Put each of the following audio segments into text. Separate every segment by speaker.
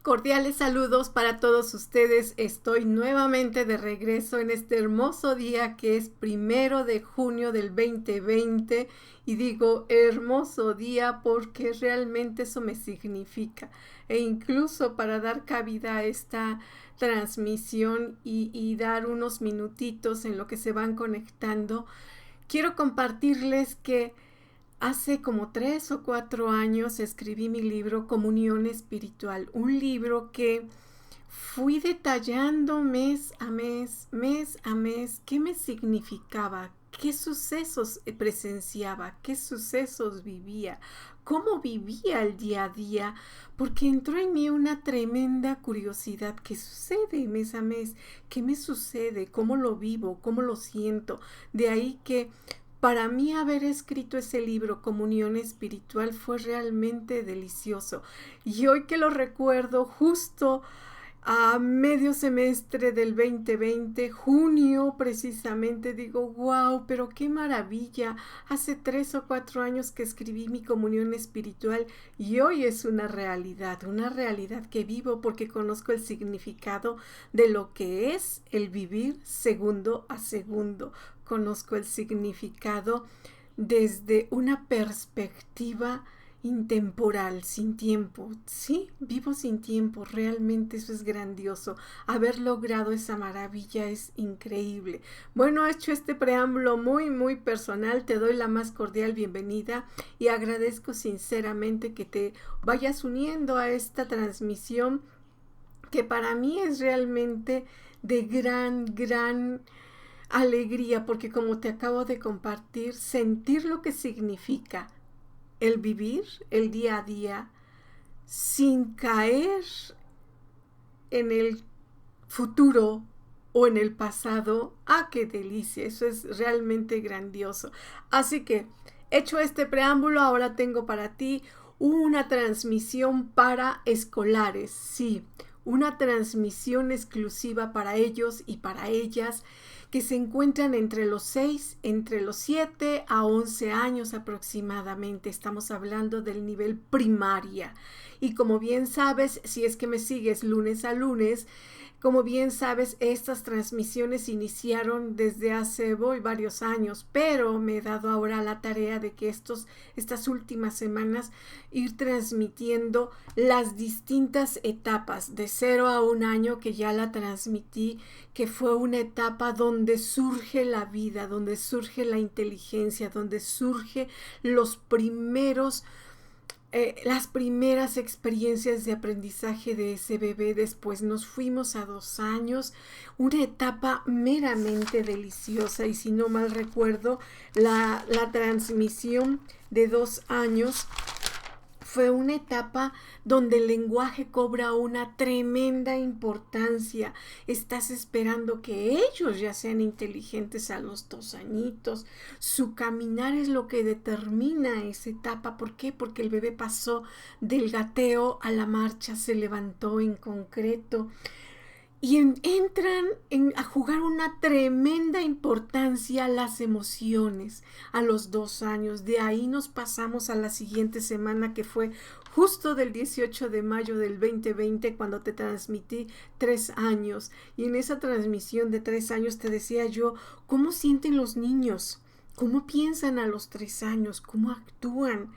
Speaker 1: Cordiales saludos para todos ustedes. Estoy nuevamente de regreso en este hermoso día que es 1 de junio del 2020 y digo hermoso día porque realmente eso me significa. E incluso para dar cabida a esta transmisión y dar unos minutitos en lo que se van conectando, quiero compartirles que hace como 3 o 4 años escribí mi libro Comunión Espiritual, un libro que fui detallando mes a mes qué me significaba, qué sucesos presenciaba, qué sucesos vivía, cómo vivía el día a día, porque entró en mí una tremenda curiosidad. ¿Qué sucede mes a mes? ¿Qué me sucede? ¿Cómo lo vivo? ¿Cómo lo siento? De ahí que para mí haber escrito ese libro, Comunión Espiritual, fue realmente delicioso. Y hoy que lo recuerdo, justo a medio semestre del 2020, junio precisamente, digo, wow, pero qué maravilla. Hace 3 o 4 años que escribí mi Comunión Espiritual y hoy es una realidad que vivo porque conozco el significado de lo que es el vivir segundo a segundo. Conozco el significado desde una perspectiva intemporal, sin tiempo. Sí, vivo sin tiempo, realmente eso es grandioso. Haber logrado esa maravilla es increíble. Bueno, hecho este preámbulo muy personal, te doy la más cordial bienvenida y agradezco sinceramente que te vayas uniendo a esta transmisión que para mí es realmente de gran alegría, porque como te acabo de compartir, sentir lo que significa el vivir el día a día sin caer en el futuro o en el pasado. ¡Ah, qué delicia! Eso es realmente grandioso. Así que, hecho este preámbulo, ahora tengo para ti una transmisión para escolares. Sí, una transmisión exclusiva para ellos y para ellas que se encuentran entre los 7 a 11 años aproximadamente. Estamos hablando del nivel primaria. Y como bien sabes, si es que me sigues lunes a lunes, como bien sabes, estas transmisiones iniciaron desde hace varios años, pero me he dado ahora la tarea de que estas últimas semanas ir transmitiendo las distintas etapas de 0 a 1 año, que ya la transmití, que fue una etapa donde surge la vida, donde surge la inteligencia, donde surge las primeras experiencias de aprendizaje de ese bebé. Después nos fuimos a 2 años, una etapa meramente deliciosa, y si no mal recuerdo, la transmisión de 2 años fue una etapa donde el lenguaje cobra una tremenda importancia. Estás esperando que ellos ya sean inteligentes a los 2 añitos. Su caminar es lo que determina esa etapa. ¿Por qué? Porque el bebé pasó del gateo a la marcha, se levantó en concreto. Y entran a jugar una tremenda importancia las emociones a los 2 años. De ahí nos pasamos a la siguiente semana, que fue justo del 18 de mayo del 2020, cuando te transmití 3 años. Y en esa transmisión de 3 años te decía yo, ¿cómo sienten los niños? ¿Cómo piensan a los 3 años? ¿Cómo actúan?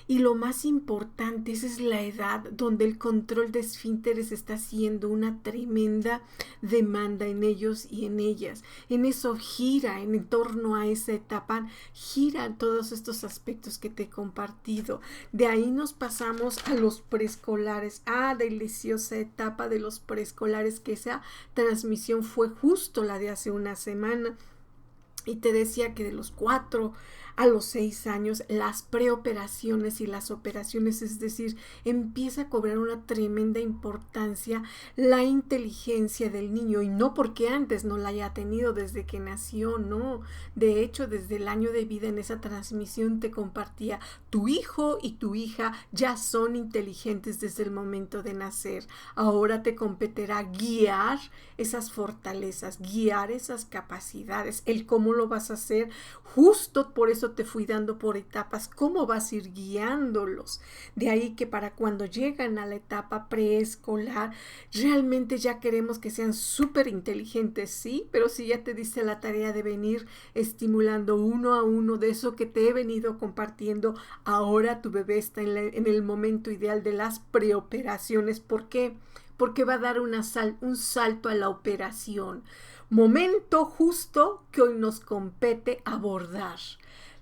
Speaker 1: Y lo más importante, esa es la edad donde el control de esfínteres está haciendo una tremenda demanda en ellos y en ellas. En eso gira, en torno a esa etapa, giran todos estos aspectos que te he compartido. De ahí nos pasamos a los preescolares. Deliciosa etapa de los preescolares, que esa transmisión fue justo la de hace una semana. Y te decía que de los 4 a los 6 años, las preoperaciones y las operaciones, es decir, empieza a cobrar una tremenda importancia la inteligencia del niño, y no porque antes no la haya tenido desde que nació, no. De hecho, desde el año de vida en esa transmisión te compartía, tu hijo y tu hija ya son inteligentes desde el momento de nacer. Ahora te competirá guiar esas fortalezas, guiar esas capacidades, el cómo lo vas a hacer. Justo por eso te fui dando por etapas cómo vas a ir guiándolos. De ahí que para cuando llegan a la etapa preescolar, realmente ya queremos que sean súper inteligentes, sí, pero si ya te diste la tarea de venir estimulando uno a uno de eso que te he venido compartiendo, ahora tu bebé está en el momento ideal de las preoperaciones. ¿Por qué? Porque va a dar un salto a la operación. Momento justo que hoy nos compete abordar.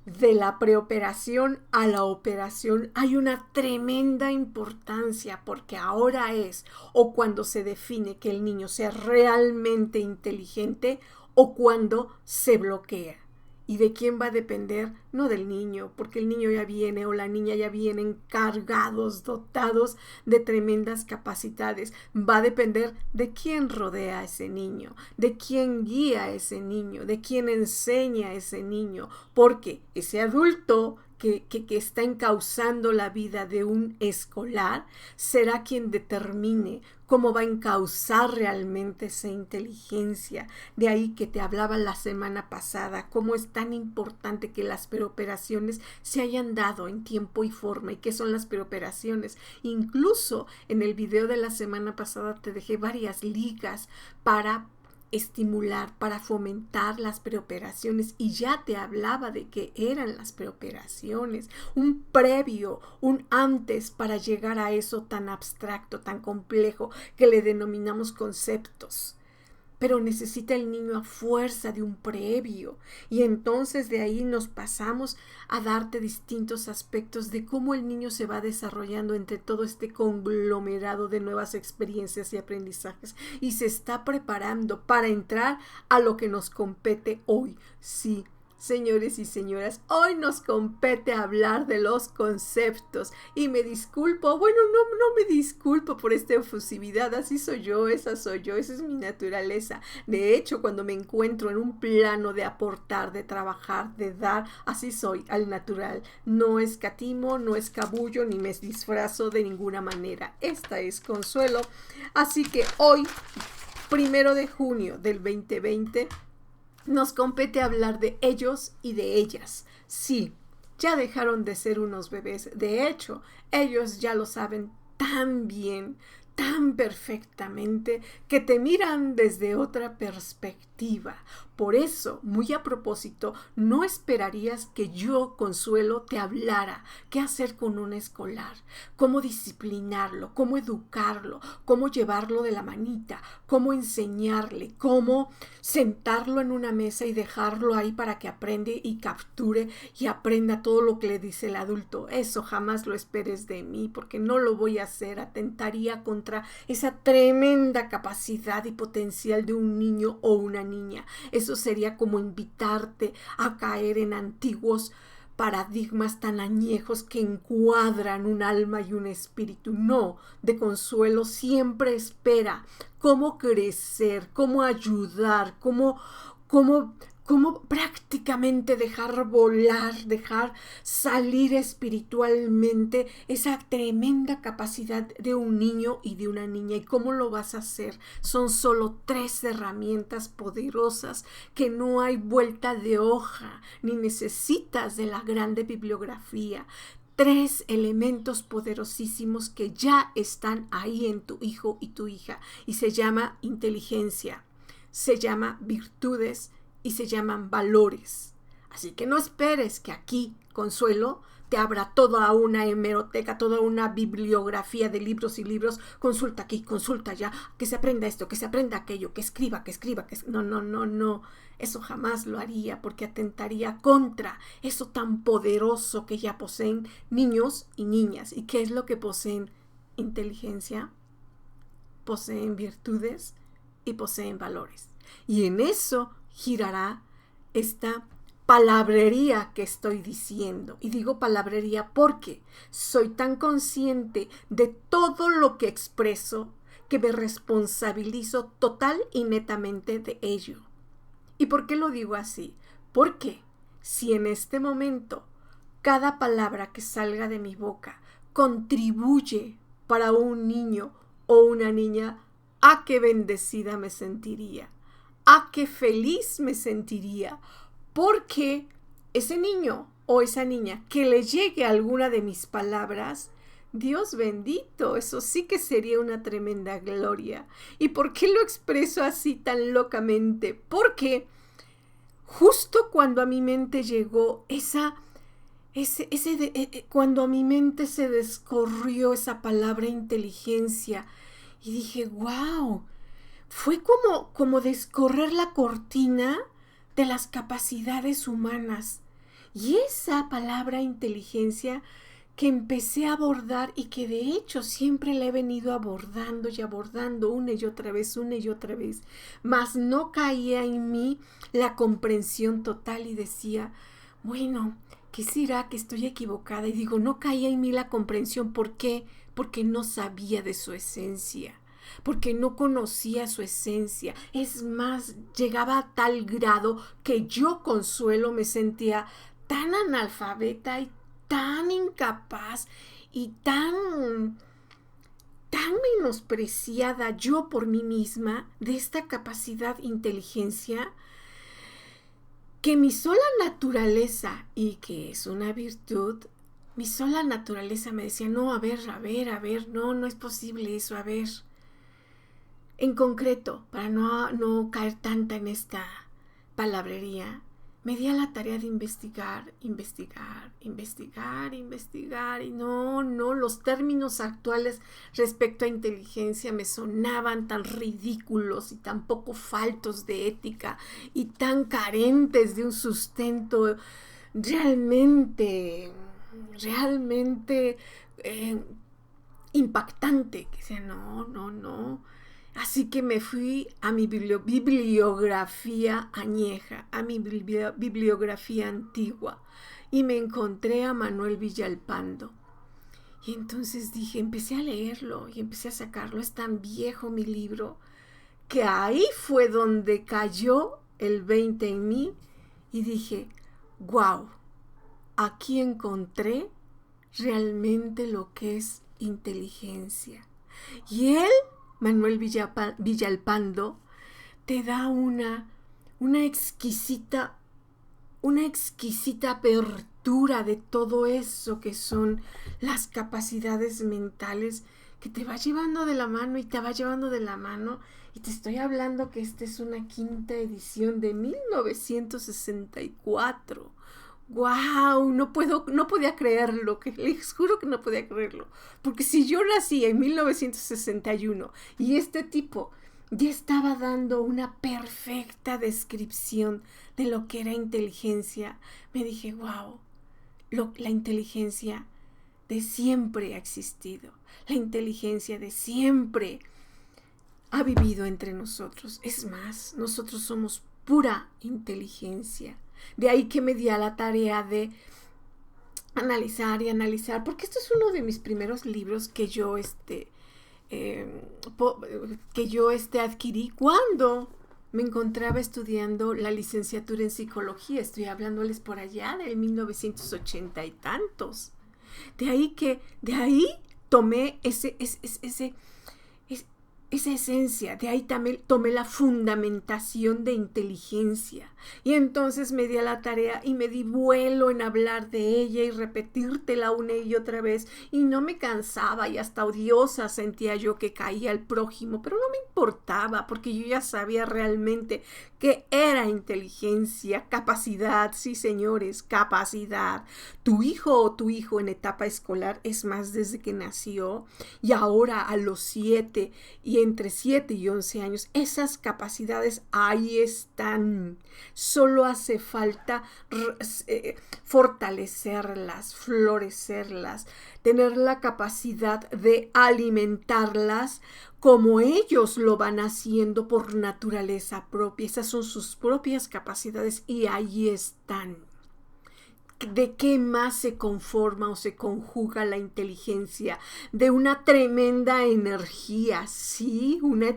Speaker 1: De la preoperación a la operación hay una tremenda importancia porque ahora es o cuando se define que el niño sea realmente inteligente o cuando se bloquea. ¿Y de quién va a depender? No del niño, porque el niño ya viene o la niña ya vienen cargados, dotados de tremendas capacidades. Va a depender de quién rodea a ese niño, de quién guía a ese niño, de quién enseña a ese niño, porque ese adulto que está encauzando la vida de un escolar será quien determine cómo va a encauzar realmente esa inteligencia. De ahí que te hablaba la semana pasada, cómo es tan importante que las preoperaciones se hayan dado en tiempo y forma. ¿Y qué son las preoperaciones? Incluso en el video de la semana pasada te dejé varias ligas para estimular, para fomentar las preoperaciones, y ya te hablaba de qué eran las preoperaciones, un previo, un antes para llegar a eso tan abstracto, tan complejo que le denominamos conceptos. Pero necesita el niño a fuerza de un previo, y entonces de ahí nos pasamos a darte distintos aspectos de cómo el niño se va desarrollando entre todo este conglomerado de nuevas experiencias y aprendizajes y se está preparando para entrar a lo que nos compete hoy. Sí, señores y señoras, hoy nos compete hablar de los conceptos y me disculpo, bueno, no me disculpo por esta efusividad, así soy yo, esa es mi naturaleza. De hecho, cuando me encuentro en un plano de aportar, de trabajar, de dar, así soy, al natural. No escatimo, no escabullo, ni me disfrazo de ninguna manera. Esta es Consuelo, así que hoy, 1 de junio del 2020, nos compete hablar de ellos y de ellas. Sí, ya dejaron de ser unos bebés. De hecho, ellos ya lo saben tan bien, tan perfectamente, que te miran desde otra perspectiva. Por eso, muy a propósito, no esperarías que yo, Consuelo, te hablara qué hacer con un escolar, cómo disciplinarlo, cómo educarlo, cómo llevarlo de la manita, cómo enseñarle, cómo sentarlo en una mesa y dejarlo ahí para que aprenda y capture y aprenda todo lo que le dice el adulto. Eso jamás lo esperes de mí, porque no lo voy a hacer. Atentaría contra esa tremenda capacidad y potencial de un niño o una niña. Eso sería como invitarte a caer en antiguos paradigmas tan añejos que encuadran un alma y un espíritu. No, de Consuelo siempre espera cómo crecer, cómo ayudar, cómo prácticamente dejar volar, dejar salir espiritualmente esa tremenda capacidad de un niño y de una niña. ¿Y cómo lo vas a hacer? Son solo 3 herramientas poderosas que no hay vuelta de hoja, ni necesitas de la grande bibliografía. 3 elementos poderosísimos que ya están ahí en tu hijo y tu hija, y se llama inteligencia, se llama virtudes y se llaman valores. Así que no esperes que aquí, Consuelo, te abra toda una hemeroteca, toda una bibliografía de libros y libros. Consulta aquí, consulta allá, que se aprenda esto, que se aprenda aquello, que escriba. No. Eso jamás lo haría, porque atentaría contra eso tan poderoso que ya poseen niños y niñas. ¿Y qué es lo que poseen? Inteligencia, poseen virtudes y poseen valores. Y en eso girará esta palabrería que estoy diciendo. Y digo palabrería porque soy tan consciente de todo lo que expreso que me responsabilizo total y netamente de ello. ¿Y por qué lo digo así? Porque si en este momento cada palabra que salga de mi boca contribuye para un niño o una niña, ¡ah, qué bendecida me sentiría! ¡Ah, qué feliz me sentiría! porque ese niño o esa niña que le llegue alguna de mis palabras, Dios bendito, eso sí que sería una tremenda gloria. ¿Y por qué lo expreso así tan locamente? Porque justo cuando a mi mente llegó cuando a mi mente se descorrió esa palabra inteligencia y dije, wow, fue como descorrer la cortina de las capacidades humanas. Y esa palabra inteligencia que empecé a abordar y que de hecho siempre la he venido abordando y abordando una y otra vez, mas no caía en mí la comprensión total y decía, bueno, ¿qué será que estoy equivocada? Y digo, no caía en mí la comprensión, ¿por qué? Porque no sabía de su esencia, porque no conocía su esencia. Es más, llegaba a tal grado que yo, Consuelo, me sentía tan analfabeta y tan incapaz y tan menospreciada yo por mí misma de esta capacidad, inteligencia, que mi sola naturaleza, y que es una virtud, mi sola naturaleza me decía, no, a ver, no es posible eso, a ver. En concreto, para no caer tanta en esta palabrería, me di a la tarea de investigar, y no, los términos actuales respecto a inteligencia me sonaban tan ridículos y tan poco faltos de ética y tan carentes de un sustento realmente impactante, que decía, no. Así que me fui a mi bibliografía añeja, a mi bibliografía antigua, y me encontré a Manuel Villalpando. Y entonces dije, empecé a leerlo y empecé a sacarlo. Es tan viejo mi libro que ahí fue donde cayó el 20 en mí y dije, wow, aquí encontré realmente lo que es inteligencia. Y él, Manuel Villalpando, te da una exquisita apertura de todo eso que son las capacidades mentales, que te va llevando de la mano y te va llevando de la mano. Y te estoy hablando que esta es una quinta edición de 1964. ¡Wow! No podía creerlo, que les juro que no podía creerlo. Porque si yo nací en 1961 y este tipo ya estaba dando una perfecta descripción de lo que era inteligencia, me dije, wow, la inteligencia de siempre ha existido. La inteligencia de siempre ha vivido entre nosotros. Es más, nosotros somos pura inteligencia. De ahí que me di a la tarea de analizar, porque esto es uno de mis primeros libros que yo adquirí cuando me encontraba estudiando la licenciatura en psicología. Estoy hablándoles por allá del 1980 y tantos. De ahí tomé esa esencia, de ahí también tomé la fundamentación de inteligencia. Y entonces me di a la tarea y me di vuelo en hablar de ella y repetírtela una y otra vez. Y no me cansaba y hasta odiosa sentía yo que caía al prójimo, pero no me importaba porque yo ya sabía realmente que era inteligencia, capacidad, sí señores, capacidad. Tu hijo en etapa escolar, es más, desde que nació y ahora a los 7 y entre 7 y 11 años, esas capacidades ahí están. Solo hace falta fortalecerlas, florecerlas, tener la capacidad de alimentarlas como ellos lo van haciendo por naturaleza propia. Esas son sus propias capacidades y ahí están. ¿De qué más se conforma o se conjuga la inteligencia? De una tremenda energía, ¿sí? Una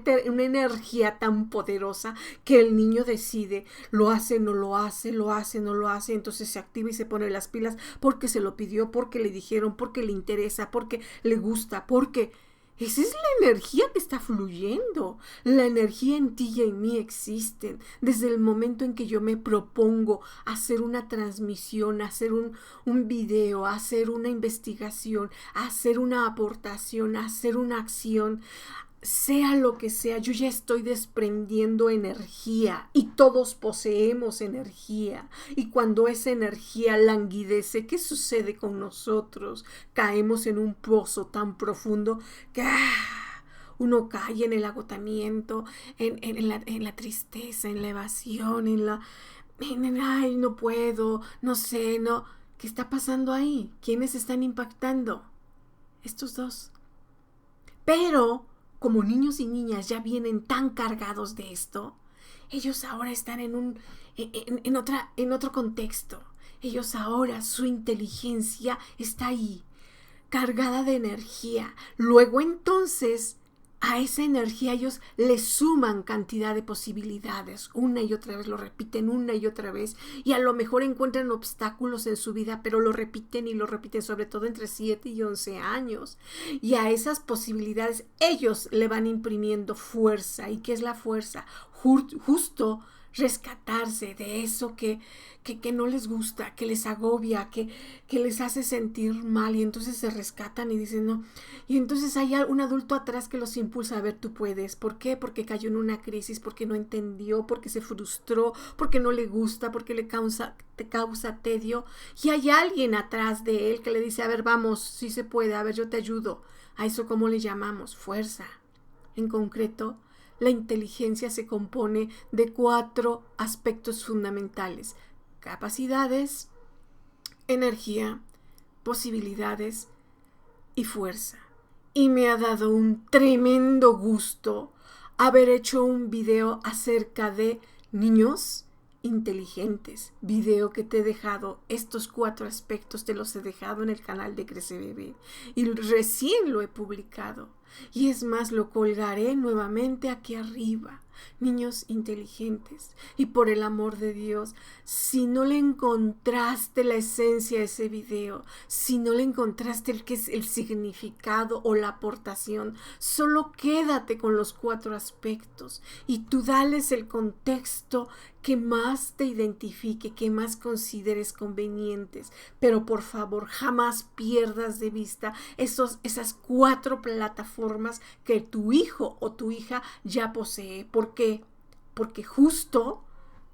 Speaker 1: energía tan poderosa que el niño decide, lo hace, no lo hace, lo hace, no lo hace, entonces se activa y se pone las pilas porque se lo pidió, porque le dijeron, porque le interesa, porque le gusta, porque Esa es la energía que está fluyendo. La energía en ti y en mí existen. Desde el momento en que yo me propongo hacer una transmisión, hacer un video, hacer una investigación, hacer una aportación, hacer una acción, sea lo que sea, yo ya estoy desprendiendo energía y todos poseemos energía. Y cuando esa energía languidece, ¿qué sucede con nosotros? Caemos en un pozo tan profundo que uno cae en el agotamiento, en la tristeza, en la evasión, ay, no puedo, no sé, no. ¿Qué está pasando ahí? ¿Quiénes están impactando? Estos dos. Pero como niños y niñas ya vienen tan cargados de esto, ellos ahora están en otro contexto. Ellos ahora, su inteligencia está ahí, cargada de energía. Luego entonces, a esa energía ellos le suman cantidad de posibilidades. Una y otra vez lo repiten, una y otra vez. Y a lo mejor encuentran obstáculos en su vida, pero lo repiten y lo repiten, sobre todo entre 7 y 11 años. Y a esas posibilidades ellos le van imprimiendo fuerza. ¿Y qué es la fuerza? Justo rescatarse de eso que no les gusta, que les agobia, que les hace sentir mal, y entonces se rescatan y dicen no. Y entonces hay un adulto atrás que los impulsa a ver, tú puedes. ¿Por qué? Porque cayó en una crisis, porque no entendió, porque se frustró, porque no le gusta, porque te causa tedio. Y hay alguien atrás de él que le dice, a ver, vamos, sí se puede, a ver, yo te ayudo. A eso, ¿cómo le llamamos? Fuerza. En concreto, la inteligencia se compone de 4 aspectos fundamentales: capacidades, energía, posibilidades y fuerza. Y me ha dado un tremendo gusto haber hecho un video acerca de niños inteligentes. Video que te he dejado, estos 4 aspectos te los he dejado en el canal de Crece Bebé y recién lo he publicado. Y es más, lo colgaré nuevamente aquí arriba. Niños inteligentes. Y por el amor de Dios, si no le encontraste la esencia a ese video, si no le encontraste el que es el significado o la aportación, solo quédate con los 4 aspectos y tú dales el contexto que más te identifique, que más consideres convenientes. Pero por favor, jamás pierdas de vista esas 4 plataformas que tu hijo o tu hija ya posee. ¿Por qué? Porque justo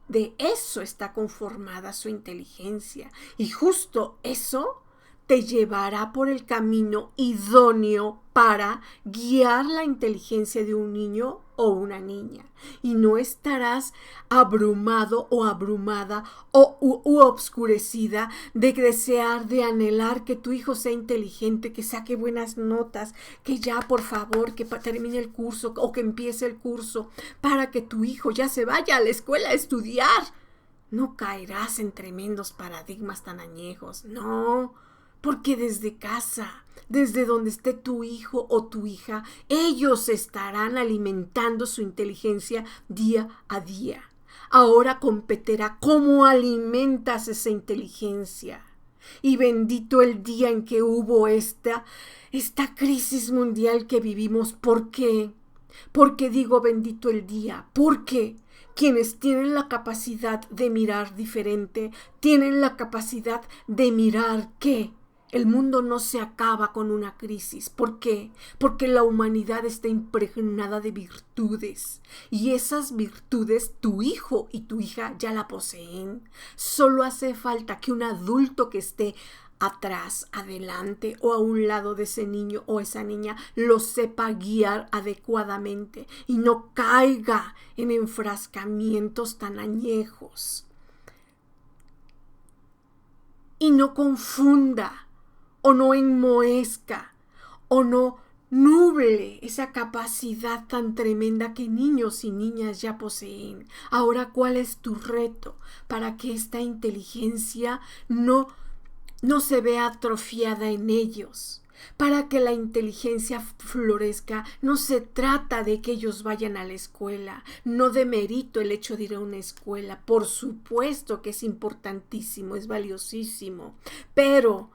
Speaker 1: de eso está conformada su inteligencia. Y justo eso te llevará por el camino idóneo para guiar la inteligencia de un niño o una niña. Y no estarás abrumado o abrumada u obscurecida de desear, de anhelar que tu hijo sea inteligente, que saque buenas notas, que ya por favor que termine el curso o que empiece el curso para que tu hijo ya se vaya a la escuela a estudiar. No caerás en tremendos paradigmas tan añejos, no. Porque desde casa, desde donde esté tu hijo o tu hija, ellos estarán alimentando su inteligencia día a día. Ahora competirá cómo alimentas esa inteligencia. Y bendito el día en que hubo esta crisis mundial que vivimos. ¿Por qué? Porque digo bendito el día. Porque quienes tienen la capacidad de mirar diferente, tienen la capacidad de mirar que el mundo no se acaba con una crisis. ¿Por qué? Porque la humanidad está impregnada de virtudes. Y esas virtudes tu hijo y tu hija ya la poseen. Solo hace falta que un adulto que esté atrás, adelante o a un lado de ese niño o esa niña lo sepa guiar adecuadamente y no caiga en enfrascamientos tan añejos. Y no confunda o no enmohezca o no nuble esa capacidad tan tremenda que niños y niñas ya poseen. Ahora, ¿cuál es tu reto para que esta inteligencia no se vea atrofiada en ellos? Para que la inteligencia florezca, no se trata de que ellos vayan a la escuela, no demerito el hecho de ir a una escuela, por supuesto que es importantísimo, es valiosísimo, pero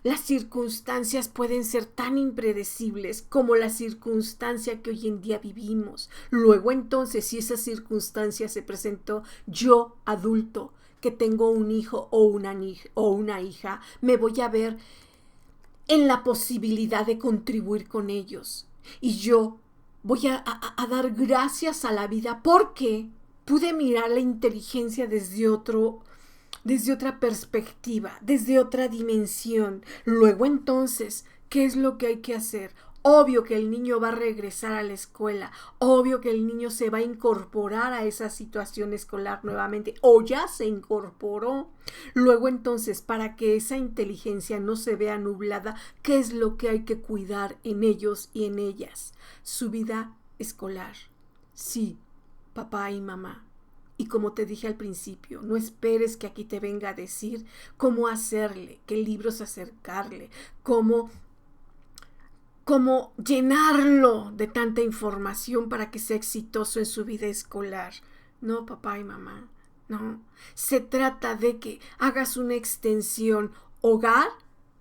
Speaker 1: las circunstancias pueden ser tan impredecibles como la circunstancia que hoy en día vivimos. Luego entonces, si esa circunstancia se presentó, yo, adulto, que tengo un hijo o una hija, me voy a ver en la posibilidad de contribuir con ellos. Y yo voy a dar gracias a la vida porque pude mirar la inteligencia desde otra perspectiva, desde otra dimensión. Luego entonces, ¿qué es lo que hay que hacer? Obvio que el niño va a regresar a la escuela, obvio que el niño se va a incorporar a esa situación escolar nuevamente, o ya se incorporó. Luego entonces, para que esa inteligencia no se vea nublada, ¿qué es lo que hay que cuidar en ellos y en ellas? Su vida escolar. Sí, papá y mamá. Y como te dije al principio, no esperes que aquí te venga a decir cómo hacerle, qué libros acercarle, cómo llenarlo de tanta información para que sea exitoso en su vida escolar. No, papá y mamá, no. Se trata de que hagas una extensión hogar,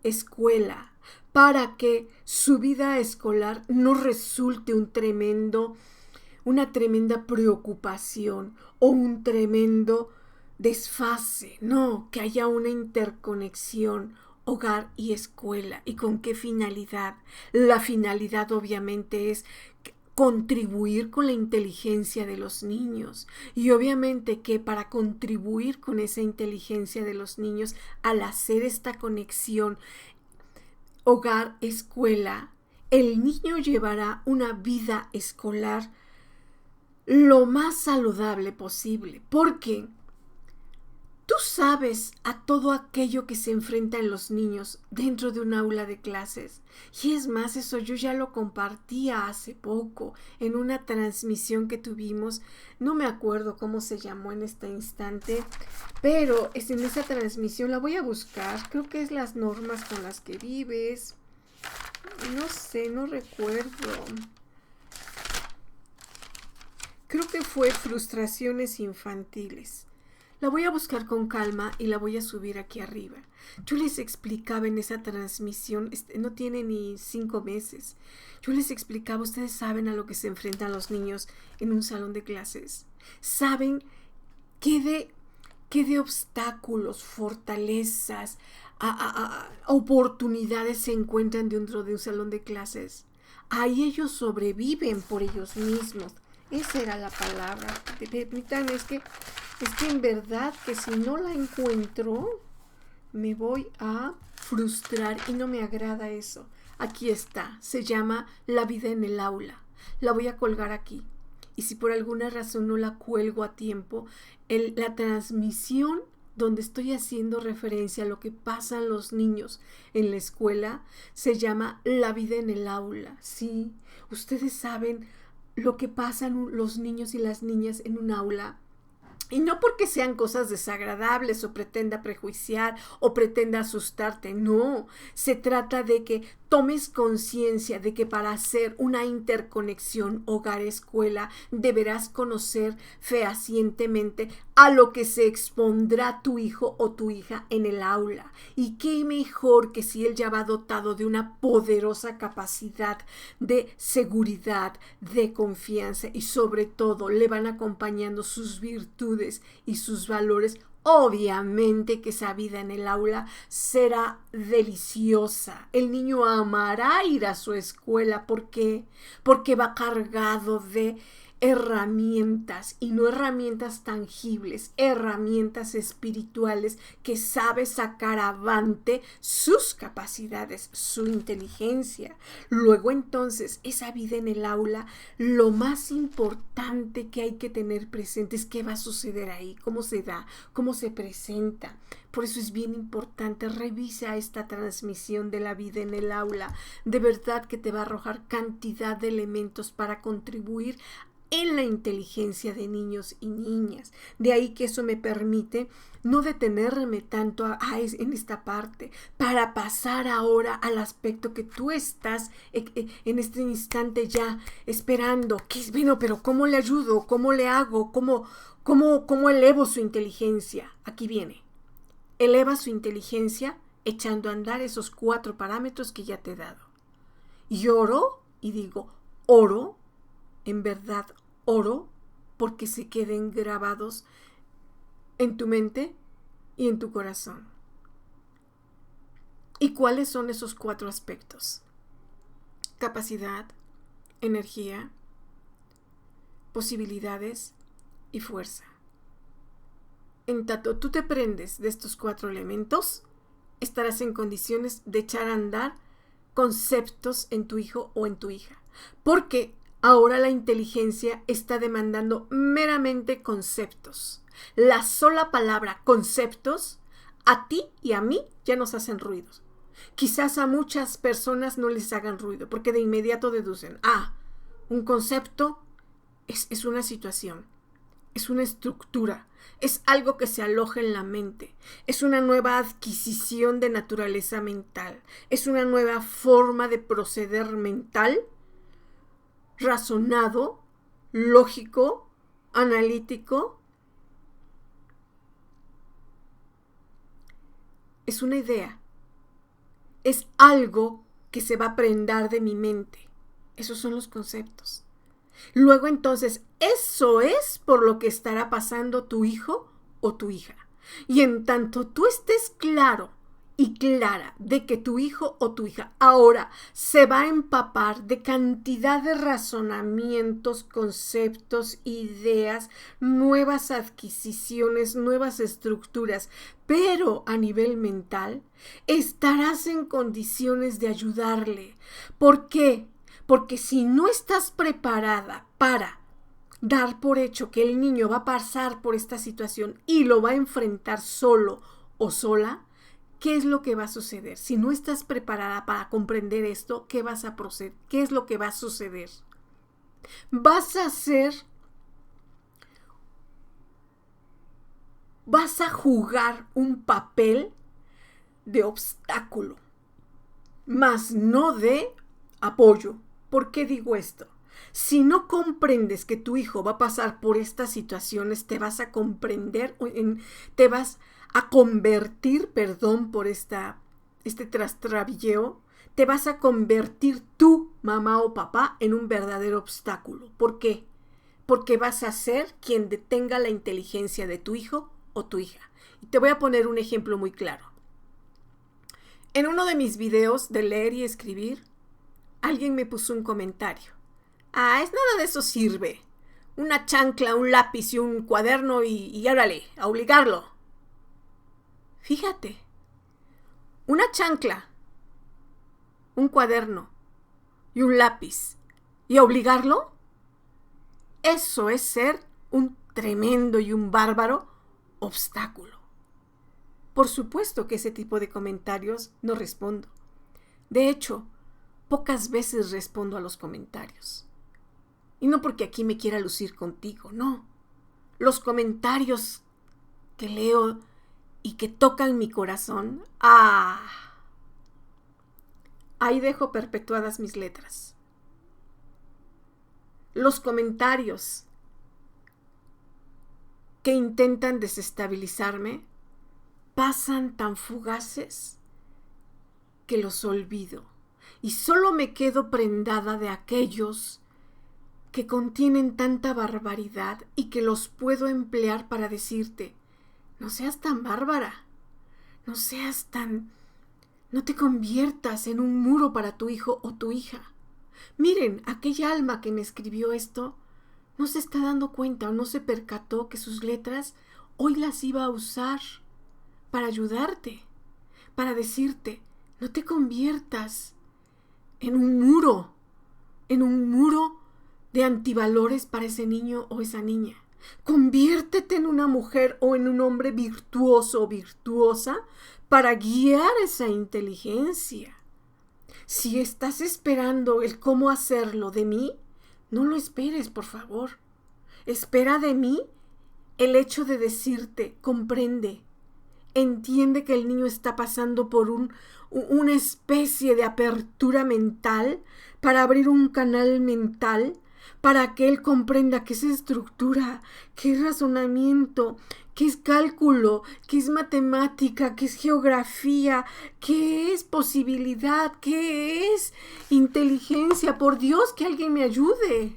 Speaker 1: escuela, para que su vida escolar no resulte una tremenda preocupación o un tremendo desfase, no, que haya una interconexión hogar y escuela. ¿Y con qué finalidad? La finalidad obviamente es contribuir con la inteligencia de los niños, y obviamente que para contribuir con esa inteligencia de los niños, al hacer esta conexión hogar-escuela, el niño llevará una vida escolar lo más saludable posible, porque tú sabes a todo aquello que se enfrentan los niños dentro de un aula de clases. Y es más, eso yo ya lo compartía hace poco en una transmisión que tuvimos. No me acuerdo cómo se llamó en este instante, pero en esa transmisión la voy a buscar. Creo que es las normas con las que vives. No sé, no recuerdo. Creo que fue frustraciones infantiles. La voy a buscar con calma y la voy a subir aquí arriba. Yo les explicaba en esa transmisión, no tiene ni 5 meses. Yo les explicaba, ustedes saben a lo que se enfrentan los niños en un salón de clases. Saben qué de obstáculos, fortalezas, oportunidades se encuentran dentro de un salón de clases. Ahí ellos sobreviven por ellos mismos. Esa era la palabra. Permítanme, es que en verdad que si no la encuentro, me voy a frustrar y no me agrada eso. Aquí está, se llama La vida en el aula. La voy a colgar aquí. Y si por alguna razón no la cuelgo a tiempo, la transmisión donde estoy haciendo referencia a lo que pasan los niños en la escuela se llama La vida en el aula. Sí, ustedes saben lo que pasan los niños y las niñas en un aula. Y no porque sean cosas desagradables o pretenda prejuiciar o pretenda asustarte, no. Se trata de que tomes conciencia de que para hacer una interconexión hogar-escuela deberás conocer fehacientemente a lo que se expondrá tu hijo o tu hija en el aula. Y qué mejor que si él ya va dotado de una poderosa capacidad de seguridad, de confianza y sobre todo le van acompañando sus virtudes y sus valores. Obviamente que esa vida en el aula será deliciosa. El niño amará ir a su escuela. ¿Por qué? Porque va cargado de herramientas, y no herramientas tangibles, herramientas espirituales que sabe sacar avante sus capacidades, su inteligencia. Luego entonces, esa vida en el aula, lo más importante que hay que tener presente es qué va a suceder ahí, cómo se da, cómo se presenta. Por eso es bien importante, revisa esta transmisión de La vida en el aula. De verdad que te va a arrojar cantidad de elementos para contribuir en la inteligencia de niños y niñas. De ahí que eso me permite no detenerme tanto en esta parte, para pasar ahora al aspecto que tú estás en este instante ya esperando. Bueno, pero ¿cómo le ayudo? ¿Cómo le hago? ¿Cómo elevo su inteligencia? Aquí viene. Eleva su inteligencia echando a andar esos 4 parámetros que ya te he dado. Y oro, y digo, oro, en verdad oro, porque se queden grabados en tu mente y en tu corazón. ¿Y cuáles son esos 4 aspectos? Capacidad, energía, posibilidades y fuerza. En tanto tú te prendes de estos 4 elementos, estarás en condiciones de echar a andar conceptos en tu hijo o en tu hija. Porque ahora la inteligencia está demandando meramente conceptos. La sola palabra conceptos a ti y a mí ya nos hacen ruidos. Quizás a muchas personas no les hagan ruido porque de inmediato deducen, un concepto es una situación, es una estructura, es algo que se aloja en la mente, es una nueva adquisición de naturaleza mental, es una nueva forma de proceder mental, razonado, lógico, analítico. Es una idea, es algo que se va a prendar de mi mente. Esos son los conceptos. Luego entonces, eso es por lo que estará pasando tu hijo o tu hija. Y en tanto tú estés claro y clara de que tu hijo o tu hija ahora se va a empapar de cantidad de razonamientos, conceptos, ideas, nuevas adquisiciones, nuevas estructuras, pero a nivel mental, estarás en condiciones de ayudarle. ¿Por qué? Porque si no estás preparada para dar por hecho que el niño va a pasar por esta situación y lo va a enfrentar solo o sola, ¿qué es lo que va a suceder? Si no estás preparada para comprender esto, ¿qué vas a proceder? ¿Qué es lo que va a suceder? Vas a jugar un papel de obstáculo, mas no de apoyo. ¿Por qué digo esto? Si no comprendes que tu hijo va a pasar por estas situaciones, te vas a convertir, por este trastrabilleo, te vas a convertir tú, mamá o papá, en un verdadero obstáculo. ¿Por qué? Porque vas a ser quien detenga la inteligencia de tu hijo o tu hija. Y te voy a poner un ejemplo muy claro. En uno de mis videos de leer y escribir, alguien me puso un comentario. Es nada de eso sirve. Una chancla, un lápiz y un cuaderno y órale, a obligarlo. Fíjate, una chancla, un cuaderno y un lápiz y a obligarlo, eso es ser un tremendo y un bárbaro obstáculo. Por supuesto que ese tipo de comentarios no respondo. De hecho, pocas veces respondo a los comentarios. Y no porque aquí me quiera lucir contigo, no. Los comentarios que leo y que tocan mi corazón, ahí dejo perpetuadas mis letras. Los comentarios que intentan desestabilizarme pasan tan fugaces que los olvido y solo me quedo prendada de aquellos que contienen tanta barbaridad y que los puedo emplear para decirte, no seas tan bárbara, no te conviertas en un muro para tu hijo o tu hija. Miren, aquella alma que me escribió esto no se está dando cuenta o no se percató que sus letras hoy las iba a usar para ayudarte, para decirte, no te conviertas en un muro de antivalores para ese niño o esa niña. Conviértete en una mujer o en un hombre virtuoso o virtuosa para guiar esa inteligencia. Si estás esperando el cómo hacerlo de mí, no lo esperes, por favor. Espera de mí el hecho de decirte, comprende, entiende que el niño está pasando por una especie de apertura mental para abrir un canal mental para que él comprenda qué es estructura, qué es razonamiento, qué es cálculo, qué es matemática, qué es geografía, qué es posibilidad, qué es inteligencia. Por Dios, que alguien me ayude.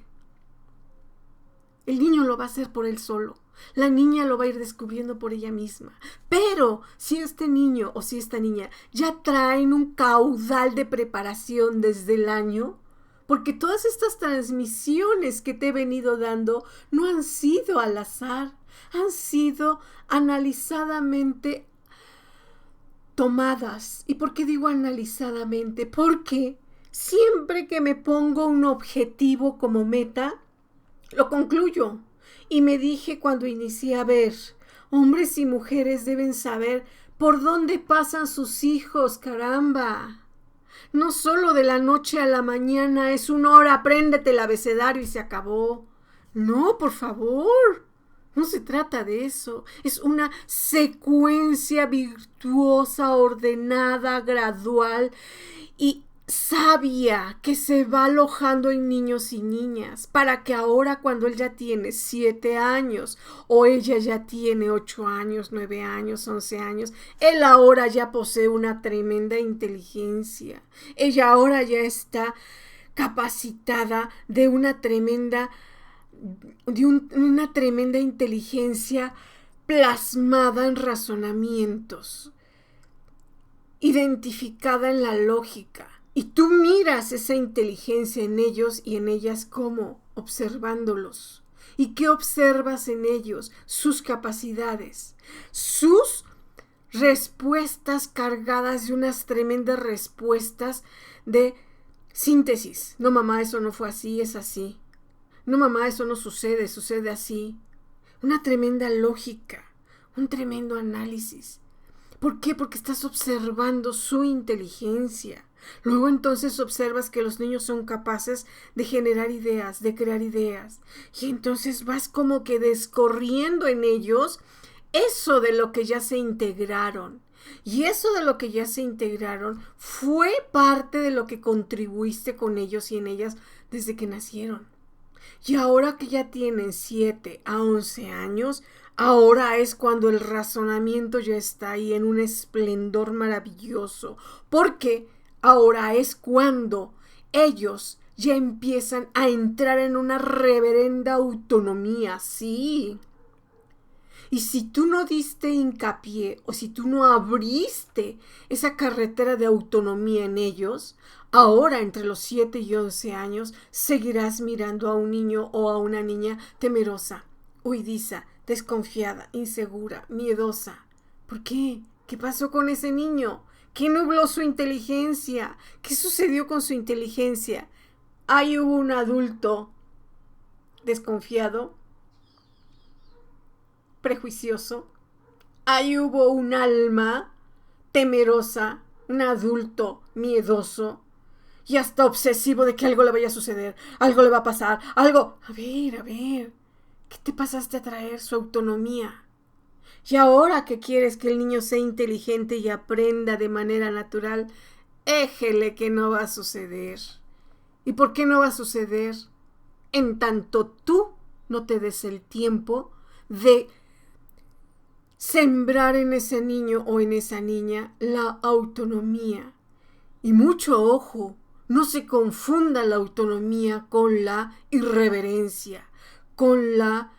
Speaker 1: El niño lo va a hacer por él solo. La niña lo va a ir descubriendo por ella misma. Pero si este niño o si esta niña ya traen un caudal de preparación desde el año, porque todas estas transmisiones que te he venido dando no han sido al azar, han sido analizadamente tomadas. ¿Y por qué digo analizadamente? Porque siempre que me pongo un objetivo como meta, lo concluyo. Y me dije cuando inicié a ver, hombres y mujeres deben saber por dónde pasan sus hijos, caramba. No solo de la noche a la mañana es 1 hora, apréndete el abecedario y se acabó. No, por favor. No se trata de eso. Es una secuencia virtuosa, ordenada, gradual y sabia que se va alojando en niños y niñas para que ahora cuando él ya tiene 7 años o ella ya tiene 8 años, 9 años, 11 años, él ahora ya posee una tremenda inteligencia. Ella ahora ya está capacitada de una tremenda inteligencia plasmada en razonamientos, identificada en la lógica. Y tú miras esa inteligencia en ellos y en ellas como observándolos. ¿Y qué observas en ellos? Sus capacidades, sus respuestas cargadas de unas tremendas respuestas de síntesis. No, mamá, eso no fue así, es así. No, mamá, eso no sucede, sucede así. Una tremenda lógica, un tremendo análisis. ¿Por qué? Porque estás observando su inteligencia. Luego entonces observas que los niños son capaces de generar ideas, de crear ideas. Y entonces vas como que descorriendo en ellos eso de lo que ya se integraron. Y eso de lo que ya se integraron fue parte de lo que contribuiste con ellos y en ellas desde que nacieron. Y ahora que ya tienen 7 a 11 años, ahora es cuando el razonamiento ya está ahí en un esplendor maravilloso. Porque ahora es cuando ellos ya empiezan a entrar en una reverenda autonomía, sí. Y si tú no diste hincapié o si tú no abriste esa carretera de autonomía en ellos, ahora entre los 7 y 11 años seguirás mirando a un niño o a una niña temerosa, huidiza, desconfiada, insegura, miedosa. ¿Por qué? ¿Qué pasó con ese niño? ¿Qué nubló su inteligencia? ¿Qué sucedió con su inteligencia? Ahí hubo un adulto desconfiado, prejuicioso. Ahí hubo un alma temerosa, un adulto miedoso y hasta obsesivo de que algo le vaya a suceder, algo le va a pasar, algo. A ver, ¿qué te pasaste a traer? Su autonomía. Y ahora que quieres que el niño sea inteligente y aprenda de manera natural, éjele que no va a suceder. ¿Y por qué no va a suceder? En tanto tú no te des el tiempo de sembrar en ese niño o en esa niña la autonomía. Y mucho ojo, no se confunda la autonomía con la irreverencia, con la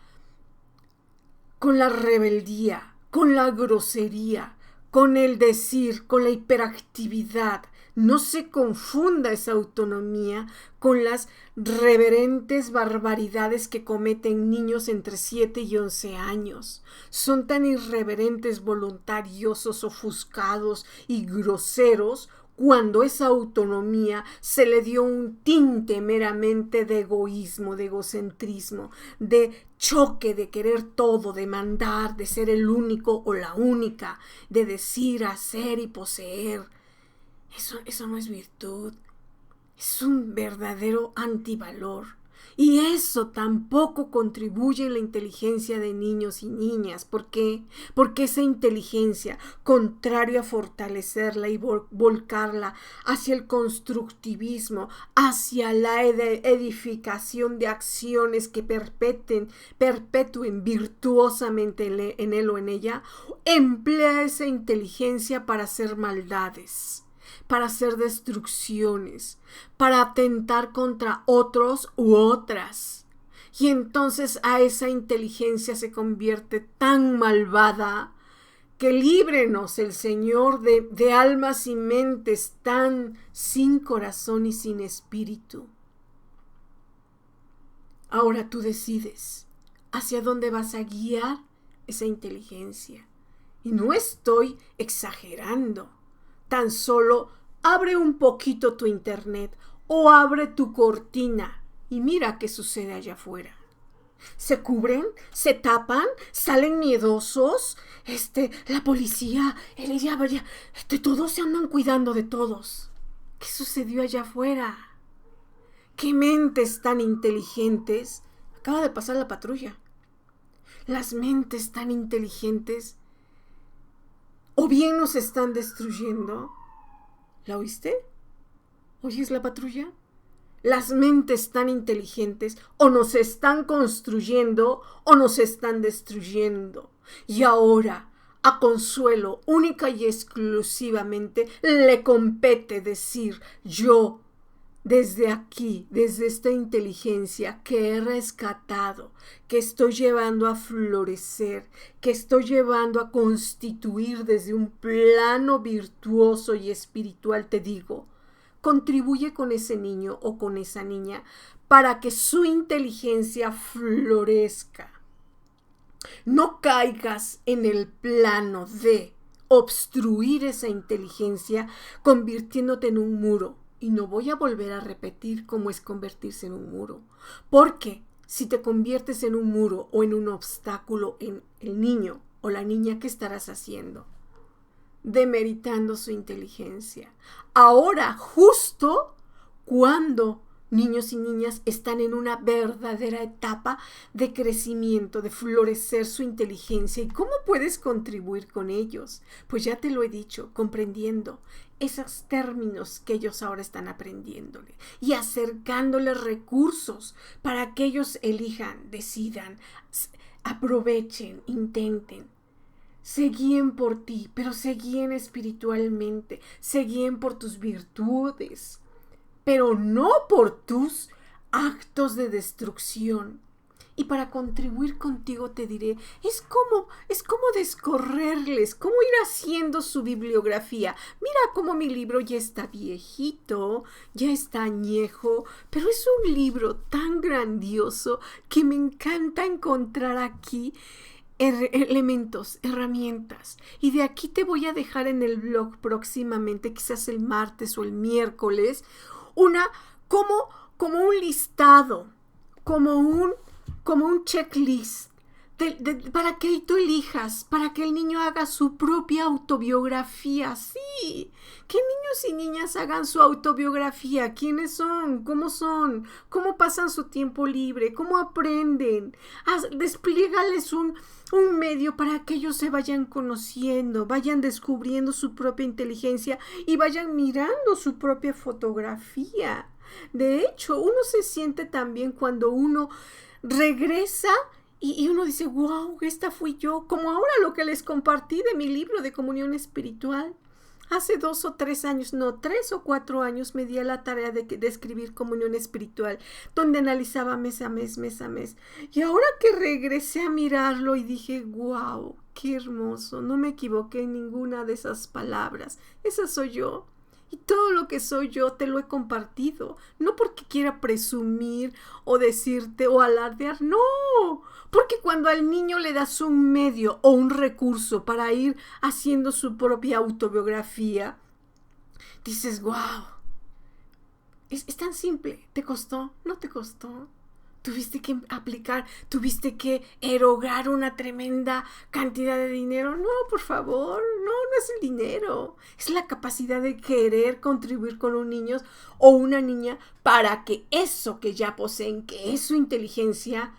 Speaker 1: rebeldía, con la grosería, con el decir, con la hiperactividad. No se confunda esa autonomía con las reverentes barbaridades que cometen niños entre 7 y 11 años. Son tan irreverentes, voluntariosos, ofuscados y groseros cuando esa autonomía se le dio un tinte meramente de egoísmo, de egocentrismo, de choque, de querer todo, de mandar, de ser el único o la única, de decir, hacer y poseer. Eso no es virtud, es un verdadero antivalor. Y eso tampoco contribuye en la inteligencia de niños y niñas. ¿Por qué? Porque esa inteligencia, contrario a fortalecerla y volcarla hacia el constructivismo, hacia la edificación de acciones que perpetúen virtuosamente en él o en ella, emplea esa inteligencia para hacer maldades, para hacer destrucciones, para atentar contra otros u otras. Y entonces a esa inteligencia se convierte tan malvada que líbrenos el Señor de almas y mentes tan sin corazón y sin espíritu. Ahora tú decides hacia dónde vas a guiar esa inteligencia. Y no estoy exagerando. Tan solo abre un poquito tu internet o abre tu cortina y mira qué sucede allá afuera. Se cubren, se tapan, salen miedosos, la policía, el diablo, todos se andan cuidando de todos. ¿Qué sucedió allá afuera? ¿Qué mentes tan inteligentes? Acaba de pasar la patrulla. Las mentes tan inteligentes o bien nos están destruyendo. ¿La oíste? ¿Oyes la patrulla? Las mentes tan inteligentes o nos están construyendo o nos están destruyendo. Y ahora, a Consuelo, única y exclusivamente, le compete decir: yo, desde aquí, desde esta inteligencia que he rescatado, que estoy llevando a florecer, que estoy llevando a constituir desde un plano virtuoso y espiritual, te digo, contribuye con ese niño o con esa niña para que su inteligencia florezca. No caigas en el plano de obstruir esa inteligencia convirtiéndote en un muro. Y no voy a volver a repetir cómo es convertirse en un muro. Porque si te conviertes en un muro o en un obstáculo en el niño o la niña, ¿qué estarás haciendo? Demeritando su inteligencia. Ahora, justo cuando niños y niñas están en una verdadera etapa de crecimiento, de florecer su inteligencia. ¿Y cómo puedes contribuir con ellos? Pues ya te lo he dicho, comprendiendo esos términos que ellos ahora están aprendiéndole y acercándoles recursos para que ellos elijan, decidan, aprovechen, intenten. Se guíen por ti, pero se guíen espiritualmente, se guíen por tus virtudes, pero no por tus actos de destrucción. Y para contribuir contigo te diré, es como descorrerles, cómo ir haciendo su bibliografía. Mira cómo mi libro ya está viejito, ya está añejo, pero es un libro tan grandioso que me encanta encontrar aquí elementos, herramientas. Y de aquí te voy a dejar en el blog próximamente, quizás el martes o el miércoles, como un listado, como un checklist para que tú elijas, para que el niño haga su propia autobiografía. Sí, que niños y niñas hagan su autobiografía. ¿Quiénes son? ¿Cómo pasan su tiempo libre? ¿Cómo aprenden? Despliégales un medio para que ellos se vayan conociendo, vayan descubriendo su propia inteligencia y vayan mirando su propia fotografía. De hecho, uno se siente también cuando uno regresa y uno dice, wow, esta fui yo, como ahora lo que les compartí de mi libro de comunión espiritual. Hace 2 o 3 años, no, 3 o 4 años me di a la tarea de escribir comunión espiritual, donde analizaba mes a mes. Y ahora que regresé a mirarlo y dije, wow, qué hermoso, no me equivoqué en ninguna de esas palabras, esa soy yo. Y todo lo que soy yo te lo he compartido, no porque quiera presumir o decirte o alardear, no, porque cuando al niño le das un medio o un recurso para ir haciendo su propia autobiografía, dices, wow, es tan simple, ¿te costó? No te costó. Tuviste que aplicar, tuviste que erogar una tremenda cantidad de dinero. No, por favor, no es el dinero. Es la capacidad de querer contribuir con un niño o una niña para que eso que ya poseen, que es su inteligencia,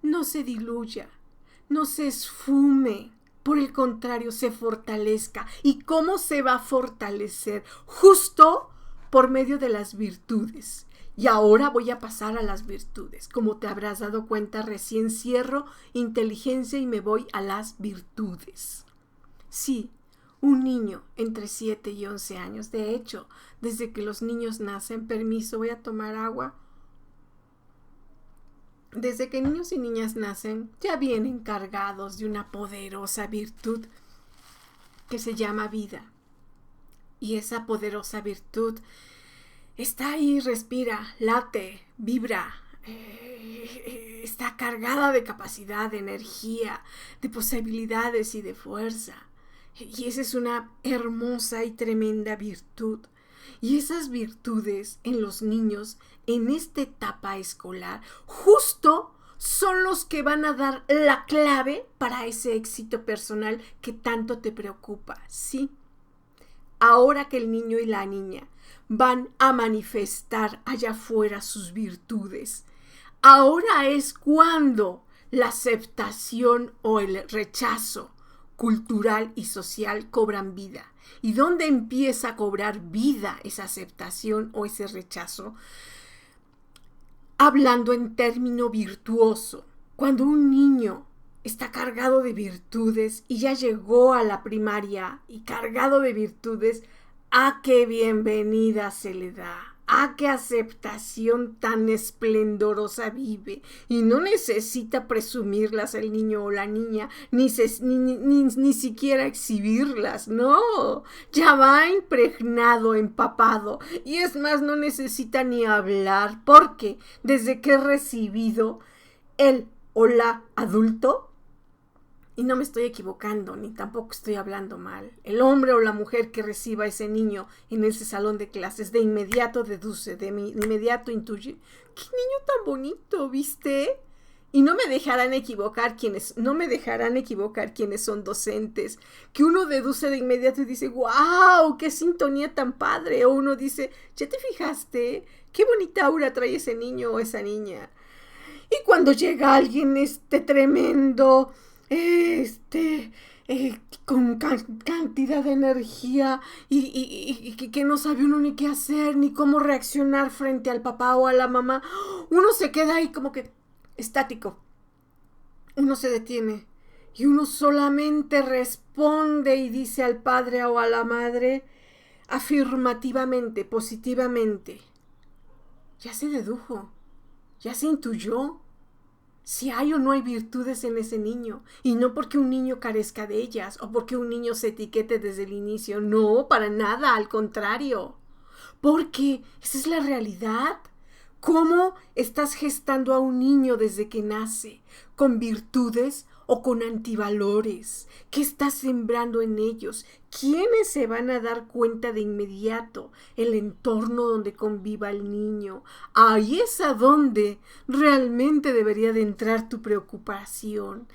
Speaker 1: no se diluya, no se esfume. Por el contrario, se fortalezca. ¿Y cómo se va a fortalecer? Justo por medio de las virtudes. Y ahora voy a pasar a las virtudes. Como te habrás dado cuenta, recién cierro inteligencia y me voy a las virtudes. Sí, un niño entre 7 y 11 años. De hecho, desde que los niños nacen, permiso, voy a tomar agua. Desde que niños y niñas nacen, ya vienen cargados de una poderosa virtud que se llama vida. Y esa poderosa virtud está ahí, respira, late, vibra, está cargada de capacidad, de energía, de posibilidades y de fuerza. Y esa es una hermosa y tremenda virtud. Y esas virtudes en los niños, en esta etapa escolar, justo son los que van a dar la clave para ese éxito personal que tanto te preocupa, ¿sí? Ahora que el niño y la niña van a manifestar allá afuera sus virtudes, ahora es cuando la aceptación o el rechazo cultural y social cobran vida. ¿Y dónde empieza a cobrar vida esa aceptación o ese rechazo? Hablando en término virtuoso, cuando un niño está cargado de virtudes y ya llegó a la primaria y cargado de virtudes, ¡ah, qué bienvenida se le da! ¡Ah, qué aceptación tan esplendorosa vive! Y no necesita presumirlas el niño o la niña, ni siquiera exhibirlas, no. Ya va impregnado, empapado. Y es más, no necesita ni hablar, porque desde que he recibido el o la adulto, y no me estoy equivocando, ni tampoco estoy hablando mal, el hombre o la mujer que reciba a ese niño en ese salón de clases, de inmediato deduce, de inmediato intuye, ¡qué niño tan bonito! ¿Viste? Y no me dejarán equivocar quienes son docentes, que uno deduce de inmediato y dice, ¡wow! ¡Qué sintonía tan padre! O uno dice, ¿ya te fijaste? ¡Qué bonita aura trae ese niño o esa niña! Y cuando llega alguien tremendo, con cantidad de energía y que no sabe uno ni qué hacer, ni cómo reaccionar frente al papá o a la mamá, uno se queda ahí como que estático. Uno se detiene y uno solamente responde y dice al padre o a la madre afirmativamente, positivamente. Ya se dedujo, ya se intuyó si hay o no hay virtudes en ese niño, y no porque un niño carezca de ellas o porque un niño se etiquete desde el inicio, no, para nada, al contrario, porque esa es la realidad. ¿Cómo estás gestando a un niño desde que nace? ¿Con virtudes o con antivalores? ¿Qué estás sembrando en ellos? ¿Quiénes se van a dar cuenta de inmediato? El entorno donde conviva el niño. Ahí es a donde realmente debería de entrar tu preocupación.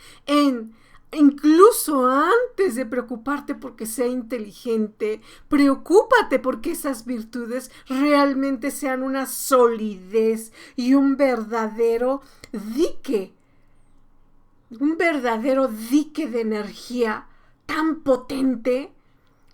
Speaker 1: Incluso antes de preocuparte porque sea inteligente, preocúpate porque esas virtudes realmente sean una solidez y un verdadero dique de energía tan potente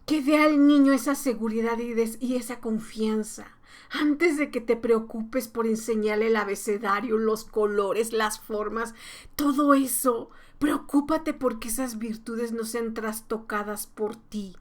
Speaker 1: que dé al niño esa seguridad y esa confianza. Antes de que te preocupes por enseñarle el abecedario, los colores, las formas, todo eso, preocúpate porque esas virtudes no sean trastocadas por ti.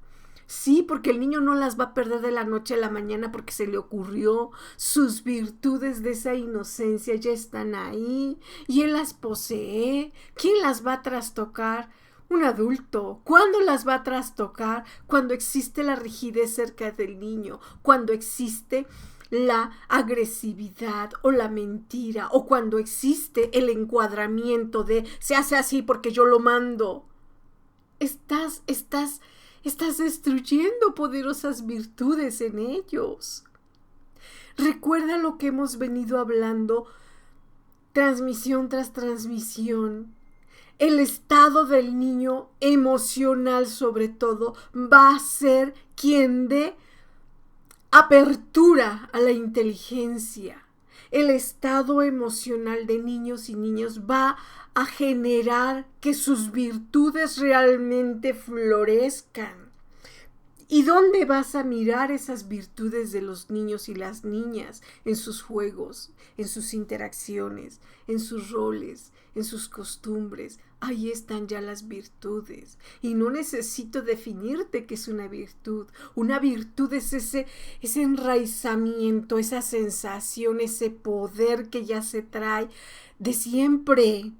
Speaker 1: Sí, porque el niño no las va a perder de la noche a la mañana porque se le ocurrió. Sus virtudes de esa inocencia ya están ahí y él las posee. ¿Quién las va a trastocar? Un adulto. ¿Cuándo las va a trastocar? Cuando existe la rigidez cerca del niño, cuando existe la agresividad o la mentira, o cuando existe el encuadramiento de se hace así porque yo lo mando. Estás destruyendo poderosas virtudes en ellos. Recuerda lo que hemos venido hablando transmisión tras transmisión, el estado del niño emocional sobre todo va a ser quien dé apertura a la inteligencia. El estado emocional de niños y niñas va a generar que sus virtudes realmente florezcan. ¿Y dónde vas a mirar esas virtudes de los niños y las niñas? En sus juegos, en sus interacciones, en sus roles, en sus costumbres. Ahí están ya las virtudes. Y no necesito definirte qué es una virtud. Una virtud es ese enraizamiento, esa sensación, ese poder que ya se trae de siempre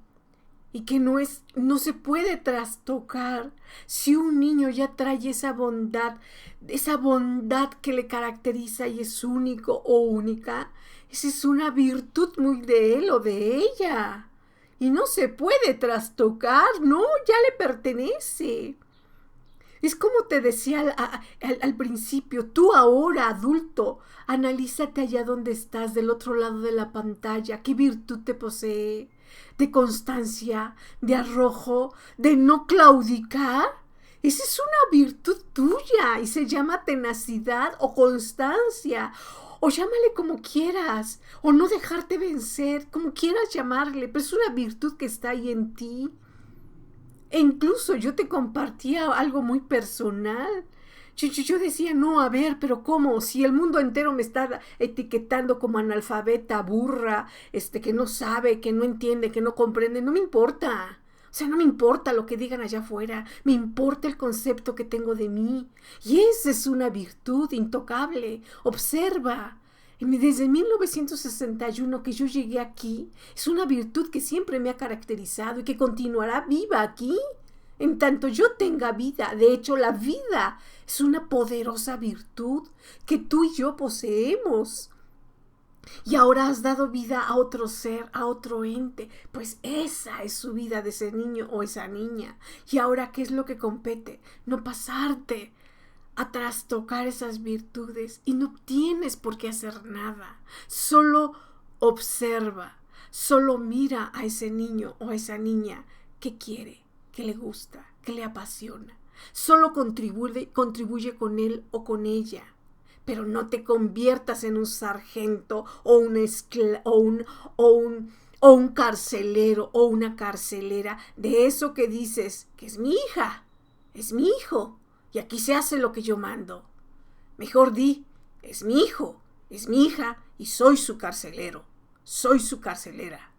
Speaker 1: y que no se puede trastocar. Si un niño ya trae esa bondad que le caracteriza y es único o única, esa es una virtud muy de él o de ella. Y no se puede trastocar, no, ya le pertenece. Es como te decía al principio, tú ahora, adulto, analízate allá donde estás, del otro lado de la pantalla, qué virtud te posee, de constancia, de arrojo, de no claudicar. Esa es una virtud tuya y se llama tenacidad o constancia, o llámale como quieras, o no dejarte vencer, como quieras llamarle, pero es una virtud que está ahí en ti. E incluso yo te compartía algo muy personal. Yo decía, no, a ver, pero ¿cómo? Si el mundo entero me está etiquetando como analfabeta, burra, que no sabe, que no entiende, que no comprende, no me importa. O sea, no me importa lo que digan allá afuera, me importa el concepto que tengo de mí. Y esa es una virtud intocable. Observa. Desde 1961 que yo llegué aquí, es una virtud que siempre me ha caracterizado y que continuará viva aquí, en tanto yo tenga vida. De hecho, la vida es una poderosa virtud que tú y yo poseemos. Y ahora has dado vida a otro ser, a otro ente. Pues esa es su vida de ese niño o esa niña. Y ahora, ¿qué es lo que compete? No pasarte a trastocar esas virtudes, y no tienes por qué hacer nada. Solo observa, solo mira a ese niño o a esa niña que quiere, que le gusta, que le apasiona. Solo contribuye con él o con ella. Pero no te conviertas en un sargento o un carcelero o una carcelera de eso que dices que es mi hija, es mi hijo. Y aquí se hace lo que yo mando. Mejor di, es mi hijo, es mi hija y soy su carcelero, soy su carcelera.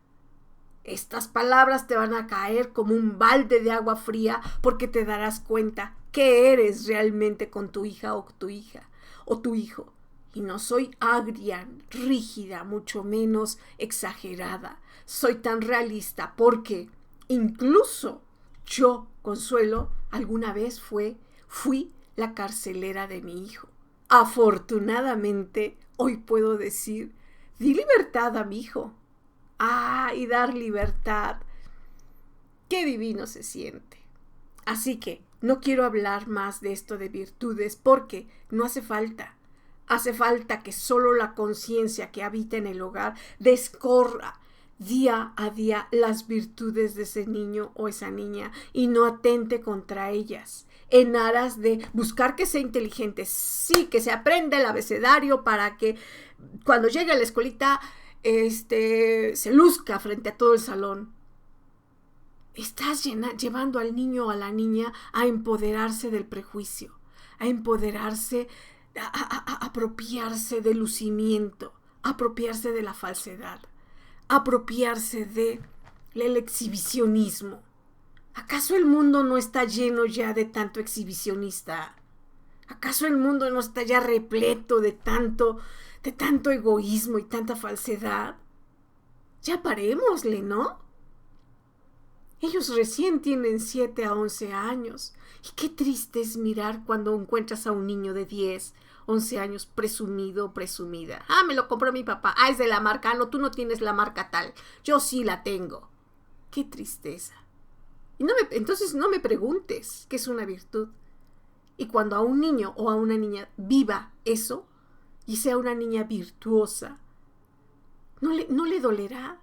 Speaker 1: Estas palabras te van a caer como un balde de agua fría porque te darás cuenta que eres realmente con tu hija o tu hija o tu hijo. Y no soy agria, rígida, mucho menos exagerada. Soy tan realista porque incluso yo, Consuelo, alguna vez fui la carcelera de mi hijo. Afortunadamente, hoy puedo decir, di libertad a mi hijo. Y dar libertad. Qué divino se siente. Así que no quiero hablar más de esto de virtudes porque no hace falta. Hace falta que solo la conciencia que habita en el hogar descorra día a día las virtudes de ese niño o esa niña y no atente contra ellas en aras de buscar que sea inteligente. Sí, que se aprenda el abecedario para que cuando llegue a la escuelita se luzca frente a todo el salón. Estás llevando al niño o a la niña a empoderarse del prejuicio, a empoderarse, a apropiarse del lucimiento, a apropiarse de la falsedad, a apropiarse del exhibicionismo. ¿Acaso el mundo no está lleno ya de tanto exhibicionista? ¿Acaso el mundo no está ya repleto de tanto egoísmo y tanta falsedad? Ya parémosle, ¿no? Ellos recién tienen 7 a 11 años. Y qué triste es mirar cuando encuentras a un niño de 10, 11 años presumido o presumida. Me lo compró mi papá. Es de la marca. No, tú no tienes la marca tal. Yo sí la tengo. Qué tristeza. Y entonces no me preguntes qué es una virtud. Y cuando a un niño o a una niña viva eso y sea una niña virtuosa, no le dolerá.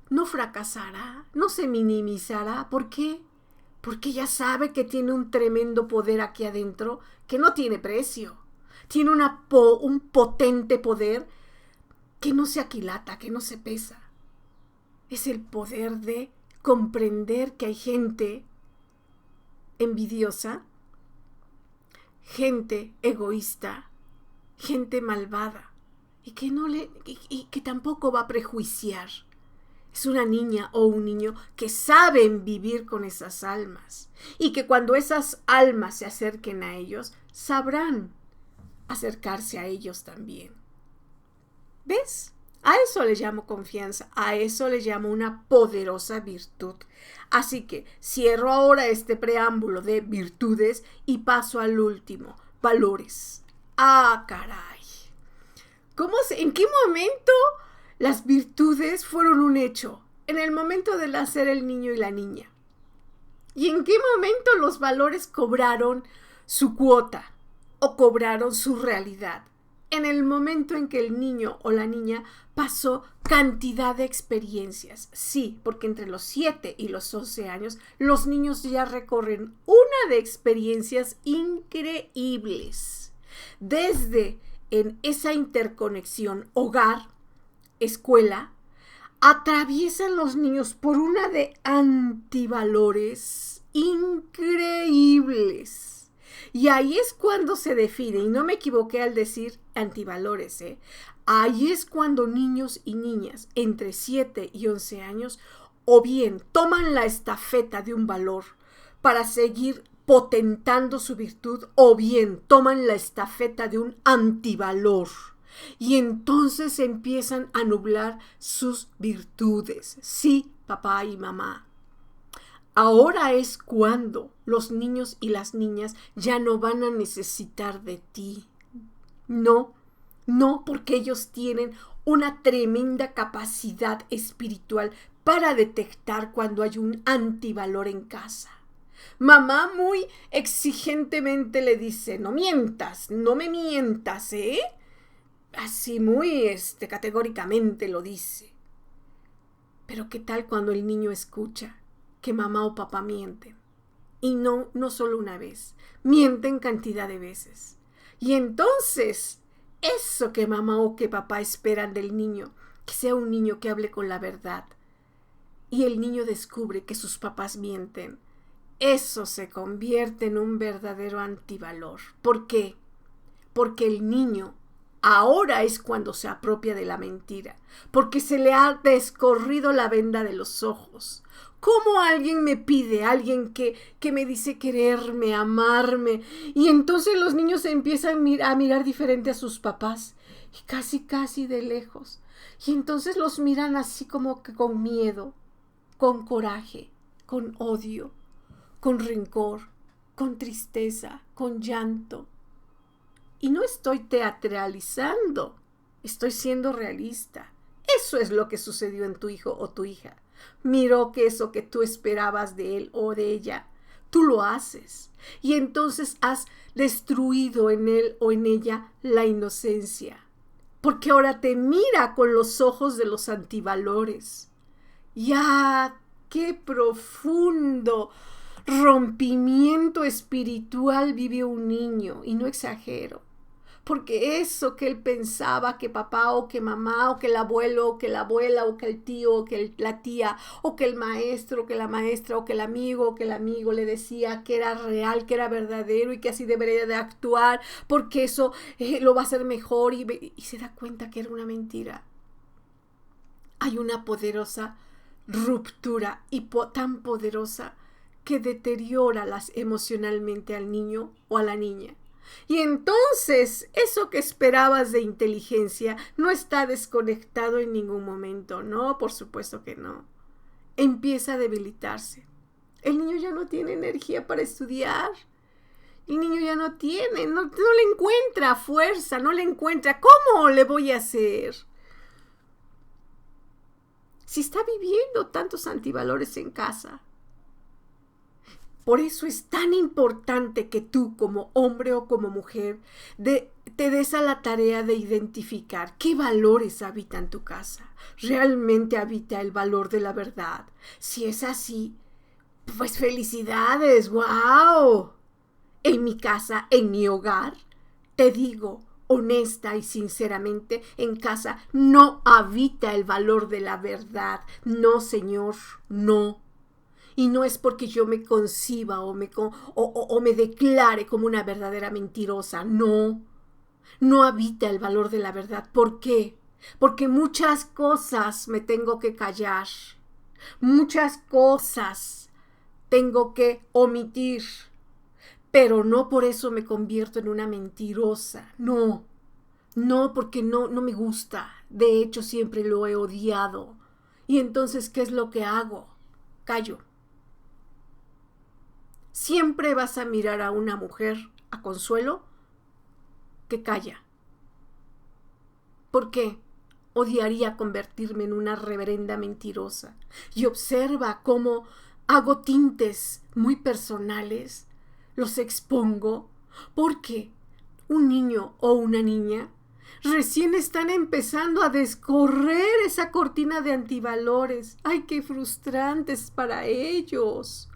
Speaker 1: no fracasará, no se minimizará. ¿Por qué? Porque ya sabe que tiene un tremendo poder aquí adentro que no tiene precio. Tiene un potente poder que no se aquilata, que no se pesa. Es el poder de comprender que hay gente envidiosa, gente egoísta, gente malvada y que tampoco va a prejuiciar. Es una niña o un niño que saben vivir con esas almas y que cuando esas almas se acerquen a ellos, sabrán acercarse a ellos también. ¿Ves? A eso le llamo confianza, a eso le llamo una poderosa virtud. Así que cierro ahora este preámbulo de virtudes y paso al último, valores. ¡Ah, caray! ¿En qué momento las virtudes fueron un hecho? En el momento de nacer el niño y la niña. ¿Y en qué momento los valores cobraron su cuota o cobraron su realidad? En el momento en que el niño o la niña pasó cantidad de experiencias. Sí, porque entre los 7 y los 11 años, los niños ya recorren una de experiencias increíbles. Desde en esa interconexión hogar, escuela, atraviesan los niños por una de antivalores increíbles. Y ahí es cuando se define, y no me equivoqué al decir antivalores, ahí es cuando niños y niñas entre 7 y 11 años o bien toman la estafeta de un valor para seguir potentando su virtud o bien toman la estafeta de un antivalor y entonces empiezan a nublar sus virtudes. Sí, papá y mamá. Ahora es cuando los niños y las niñas ya no van a necesitar de ti. No, porque ellos tienen una tremenda capacidad espiritual para detectar cuando hay un antivalor en casa. Mamá muy exigentemente le dice, no mientas, no me mientas, ¿eh? Así muy categóricamente lo dice. Pero ¿qué tal cuando el niño escucha que mamá o papá mienten? Y no solo una vez, mienten cantidad de veces. Y entonces, eso que mamá o que papá esperan del niño, que sea un niño que hable con la verdad, y el niño descubre que sus papás mienten, eso se convierte en un verdadero antivalor. ¿Por qué? Porque el niño ahora es cuando se apropia de la mentira, porque se le ha descorrido la venda de los ojos. ¿Cómo alguien me pide, alguien que me dice quererme, amarme? Y entonces los niños empiezan a mirar diferente a sus papás, y casi de lejos. Y entonces los miran así como que con miedo, con coraje, con odio, con rencor, con tristeza, con llanto. Y no estoy teatralizando, estoy siendo realista. Eso es lo que sucedió en tu hijo o tu hija. Miró que eso que tú esperabas de él o de ella, tú lo haces. Y entonces has destruido en él o en ella la inocencia. Porque ahora te mira con los ojos de los antivalores. ¡Ya! ¡Qué profundo rompimiento espiritual vive un niño! Y no exagero. Porque eso que él pensaba que papá o que mamá o que el abuelo o que la abuela o que el tío o que la tía o que el maestro o que la maestra o que el amigo le decía que era real, que era verdadero y que así debería de actuar porque eso lo va a hacer mejor y se da cuenta que era una mentira. Hay una poderosa ruptura y tan poderosa que deteriora emocionalmente al niño o a la niña. Y entonces eso que esperabas de inteligencia no está desconectado en ningún momento. No, por supuesto que no. Empieza a debilitarse. El niño ya no tiene energía para estudiar. El niño ya no le encuentra fuerza, no le encuentra. ¿Cómo le voy a hacer? Si está viviendo tantos antivalores en casa. Por eso es tan importante que tú como hombre o como mujer te des a la tarea de identificar qué valores habitan tu casa. ¿Realmente habita el valor de la verdad? Si es así, pues felicidades, ¡wow! En mi casa, en mi hogar, te digo, honesta y sinceramente, en casa no habita el valor de la verdad. No, señor, no. Y no es porque yo me conciba o me declare como una verdadera mentirosa. No, no habita el valor de la verdad. ¿Por qué? Porque muchas cosas me tengo que callar. Muchas cosas tengo que omitir. Pero no por eso me convierto en una mentirosa. No, no, porque no me gusta. De hecho, siempre lo he odiado. Y entonces, ¿qué es lo que hago? Callo. Siempre vas a mirar a una mujer, a Consuelo, que calla. ¿Por qué? Odiaría convertirme en una reverenda mentirosa. Y observa cómo hago tintes muy personales, los expongo, porque un niño o una niña recién están empezando a descorrer esa cortina de antivalores. ¡Ay, qué frustrantes para ellos!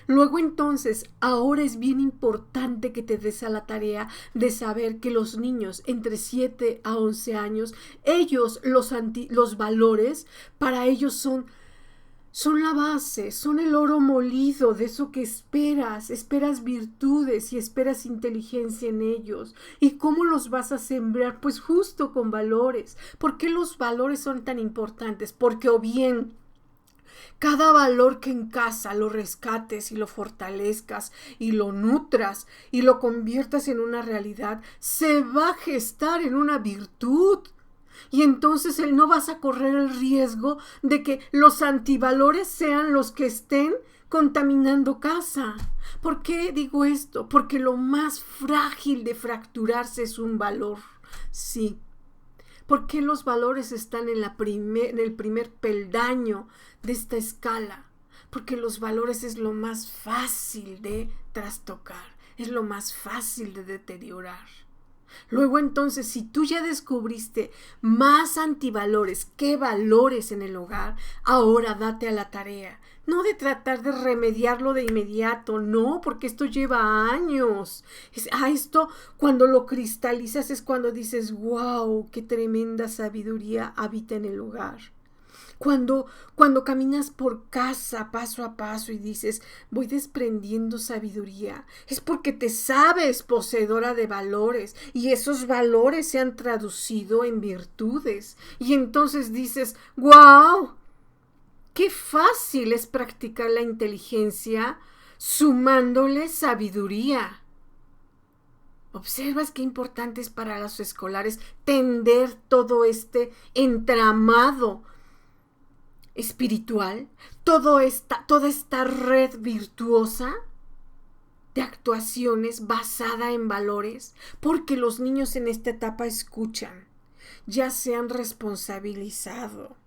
Speaker 1: Luego entonces, ahora es bien importante que te des a la tarea de saber que los niños entre 7 a 11 años, ellos los valores para ellos son la base, son el oro molido de eso que esperas virtudes y esperas inteligencia en ellos. ¿Y cómo los vas a sembrar? Pues justo con valores. ¿Por qué los valores son tan importantes? Porque o bien cada valor que en casa lo rescates y lo fortalezcas y lo nutras y lo conviertas en una realidad, se va a gestar en una virtud. Y entonces no vas a correr el riesgo de que los antivalores sean los que estén contaminando casa. ¿Por qué digo esto? Porque lo más frágil de fracturarse es un valor. Sí. ¿Por qué los valores están en el primer peldaño de esta escala? Porque los valores es lo más fácil de trastocar, es lo más fácil de deteriorar. Luego entonces, si tú ya descubriste más antivalores que valores en el hogar, ahora date a la tarea. No de tratar de remediarlo de inmediato, no, porque esto lleva años. Esto cuando lo cristalizas es cuando dices, wow, qué tremenda sabiduría habita en el hogar. Cuando caminas por casa paso a paso y dices, voy desprendiendo sabiduría, es porque te sabes poseedora de valores y esos valores se han traducido en virtudes. Y entonces dices, ¡wow! ¡Qué fácil es practicar la inteligencia sumándole sabiduría! ¿Observas qué importante es para los escolares tender todo este entramado espiritual, toda esta red virtuosa de actuaciones basada en valores? Porque los niños en esta etapa escuchan, ya se han responsabilizado,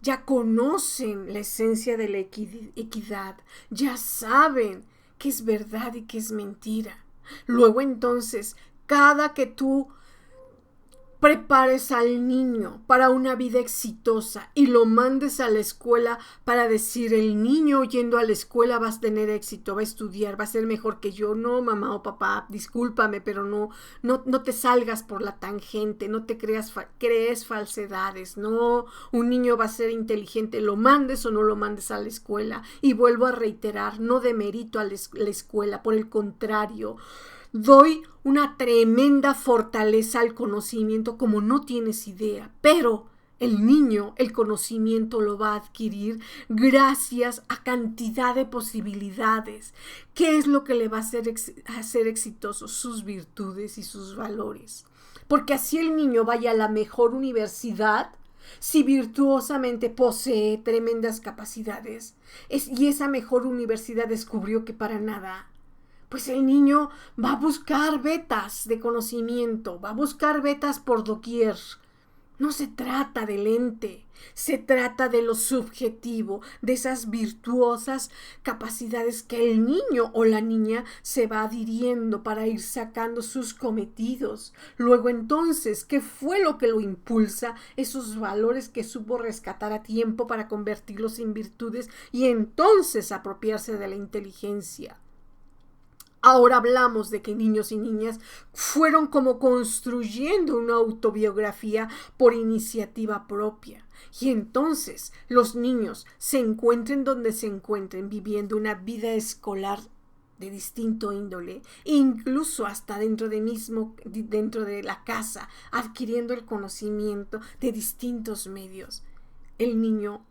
Speaker 1: ya conocen la esencia de la equidad, ya saben qué es verdad y qué es mentira. Luego entonces, cada que tú prepares al niño para una vida exitosa y lo mandes a la escuela para decir, el niño yendo a la escuela va a tener éxito, va a estudiar, va a ser mejor que yo. No, mamá o papá, discúlpame, pero no te salgas por la tangente, no te crees falsedades. No, un niño va a ser inteligente, lo mandes o no lo mandes a la escuela. Y vuelvo a reiterar, no demerito a la escuela, por el contrario, doy una tremenda fortaleza al conocimiento como no tienes idea, pero el niño el conocimiento lo va a adquirir gracias a cantidad de posibilidades. ¿Qué es lo que le va a hacer exitoso? Sus virtudes y sus valores. Porque así el niño vaya a la mejor universidad, si virtuosamente posee tremendas capacidades, y esa mejor universidad descubrió que para nada, pues el niño va a buscar vetas de conocimiento, va a buscar vetas por doquier. No se trata del ente, se trata de lo subjetivo, de esas virtuosas capacidades que el niño o la niña se va adhiriendo para ir sacando sus cometidos. Luego entonces, ¿qué fue lo que lo impulsa? Esos valores que supo rescatar a tiempo para convertirlos en virtudes y entonces apropiarse de la inteligencia. Ahora hablamos de que niños y niñas fueron como construyendo una autobiografía por iniciativa propia. Y entonces los niños se encuentren donde se encuentren, viviendo una vida escolar de distinto índole, incluso hasta dentro de la casa, adquiriendo el conocimiento de distintos medios. El niño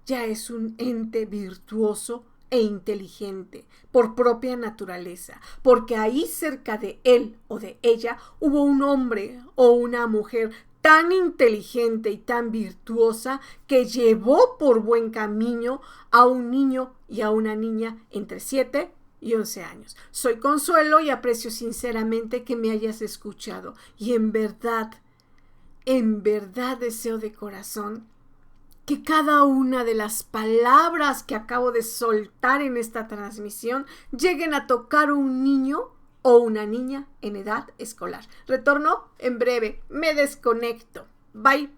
Speaker 1: ya es un ente virtuoso e inteligente por propia naturaleza, porque ahí cerca de él o de ella hubo un hombre o una mujer tan inteligente y tan virtuosa que llevó por buen camino a un niño y a una niña entre 7 y 11 años. Soy Consuelo y aprecio sinceramente que me hayas escuchado y en verdad deseo de corazón que cada una de las palabras que acabo de soltar en esta transmisión lleguen a tocar a un niño o una niña en edad escolar. Retorno en breve. Me desconecto. Bye.